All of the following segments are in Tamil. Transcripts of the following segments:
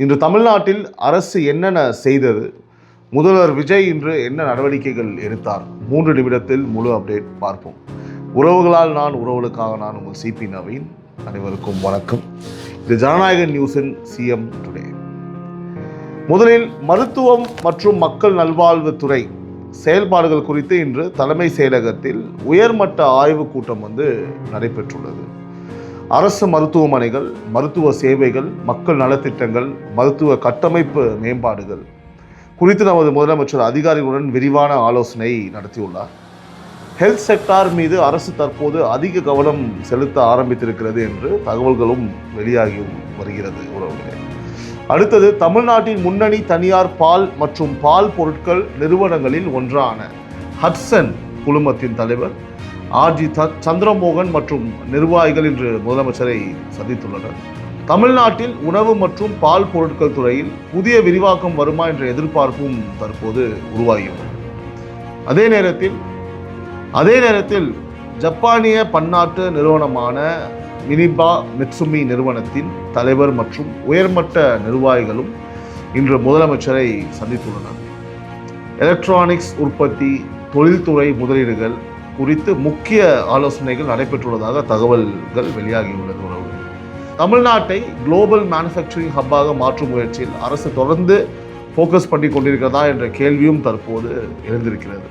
இன்று தமிழ்நாட்டில் அரசு என்னென்ன செய்தது, முதல்வர் விஜய் இன்று என்ன நடவடிக்கைகள் எடுத்தார், 3 நிமிடத்தில் முழு அப்டேட் பார்ப்போம். உறவுகளால் நான், உறவுகளுக்காக நான், உங்கள் சிபி நவீன். அனைவருக்கும் வணக்கம். இது ஜனநாயக நியூஸின் சிஎம் டுடே. முதலில் மருத்துவம் மற்றும் மக்கள் நல்வாழ்வுத்துறை செயல்பாடுகள் குறித்து இன்று தலைமை செயலகத்தில் உயர்மட்ட ஆய்வுக் கூட்டம் நடைபெற்றுள்ளது. அரசு மருத்துவமனைகள், மருத்துவ சேவைகள், மக்கள் நலத்திட்டங்கள், மருத்துவ கட்டமைப்பு மேம்பாடுகள் குறித்து நமது முதலமைச்சர் அதிகாரிகளுடன் விரிவான ஆலோசனை நடத்தியுள்ளார். ஹெல்த் செக்டார் மீது அரசு தற்போது அதிக கவனம் செலுத்த ஆரம்பித்திருக்கிறது என்று தகவல்களும் வெளியாகி வருகிறது. உறவுகளே, அடுத்தது தமிழ்நாட்டின் முன்னணி தனியார் பால் மற்றும் பால் பொருட்கள் நிறுவனங்களில் ஒன்றான ஹட்சன் குழுமத்தின் தலைவர் ஆர்ஜி சந்திரமோகன் மற்றும் நிர்வாகிகள் இன்று முதலமைச்சரை சந்தித்துள்ளனர். தமிழ்நாட்டில் உணவு மற்றும் பால் பொருட்கள் துறையில் புதிய விரிவாக்கம் வருமா என்ற எதிர்பார்ப்பும் தற்போது உருவாகியுள்ளது. அதே நேரத்தில் ஜப்பானிய பன்னாட்டு நிறுவனமான மினிபா மிட்சுமி நிறுவனத்தின் தலைவர் மற்றும் உயர்மட்ட நிர்வாகிகளும் இன்று முதலமைச்சரை சந்தித்துள்ளனர். எலக்ட்ரானிக்ஸ் உற்பத்தி, தொழில்துறை முதலீடுகள் குறித்து முக்கிய ஆலோசனைகள் நடைபெற்றுள்ளதாக தகவல்கள் வெளியாகியுள்ளது. தமிழ்நாட்டை குளோபல் மேனுஃபேக்சரிங் ஹப்பாக மாற்றும் முயற்சியில் அரசு தொடர்ந்து ஃபோக்கஸ் பண்ணி கொண்டிருக்கிறதா என்ற கேள்வியும் தற்போது எழுந்திருக்கிறது.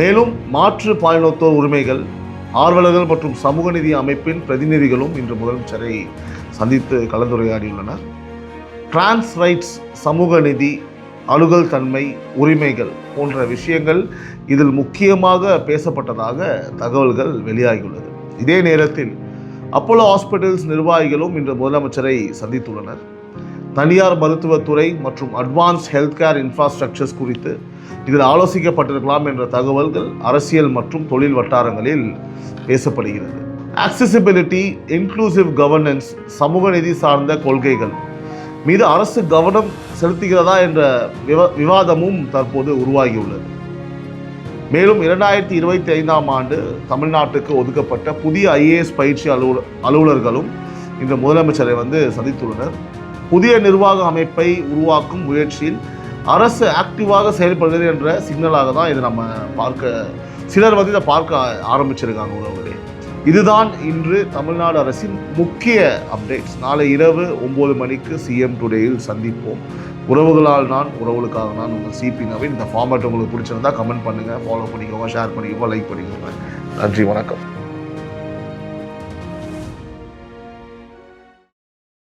மேலும் மாற்று பாலினத்தோர் உரிமைகள் ஆர்வலர்கள் மற்றும் சமூக நீதி அமைப்பின் பிரதிநிதிகளும் இன்று முதலமைச்சரை சந்தித்து கலந்துரையாடியுள்ளனர். டிரான்ஸ் ரைட்ஸ், சமூக நீதி, அலுவல் தன்மை, உரிமைகள் போன்ற விஷயங்கள் இதில் முக்கியமாக பேசப்பட்டதாக தகவல்கள் வெளியாகியுள்ளது. இதே நேரத்தில் அப்போலோ ஹாஸ்பிட்டல்ஸ் நிர்வாகிகளும் இன்று முதலமைச்சரை சந்தித்துள்ளனர். தனியார் மருத்துவத்துறை மற்றும் அட்வான்ஸ் ஹெல்த் கேர் இன்ஃப்ராஸ்ட்ரக்சர்ஸ் குறித்து இதில் ஆலோசிக்கப்பட்டிருக்கலாம் என்ற தகவல்கள் அரசியல் மற்றும் தொழில் வட்டாரங்களில் பேசப்படுகிறது. ஆக்சசிபிலிட்டி, இன்க்ளூசிவ் கவர்னன்ஸ், சமூக நீதி சார்ந்த கொள்கைகள் மீது அரசு கவனம் செலுத்துகிறதா என்ற விவாதமும் தற்போது உருவாகியுள்ளது. மேலும் 2025ஆம் ஆண்டு தமிழ்நாட்டுக்கு ஒதுக்கப்பட்ட புதிய IAS பயிற்சி அலுவலர்களும் இந்த முதலமைச்சரை சந்தித்துள்ளனர். புதிய நிர்வாக அமைப்பை உருவாக்கும் முயற்சியில் அரசு ஆக்டிவாக செயல்படுகிறது என்ற சிக்னலாக தான் இதை நம்ம சிலர் இதை பார்க்க ஆரம்பிச்சிருக்காங்க. உறவுகளே, இதுதான் இன்று தமிழ்நாடு அரசின் முக்கிய அப்டேட்ஸ். நாளை இரவு 9 மணிக்கு சிஎம் டுடேயில் சந்திப்போம். உறவுகளால் நான், உறவுகளுக்காக நான், உங்கள் சிபி நவீன். இந்த ஃபார்மேட் உங்களுக்கு பிடிச்சிருந்தா கமெண்ட் பண்ணுங்கள், ஃபாலோ பண்ணிக்கோங்க, ஷேர் பண்ணிக்கோங்க, லைக் பண்ணிக்கோங்க. நன்றி, வணக்கம்.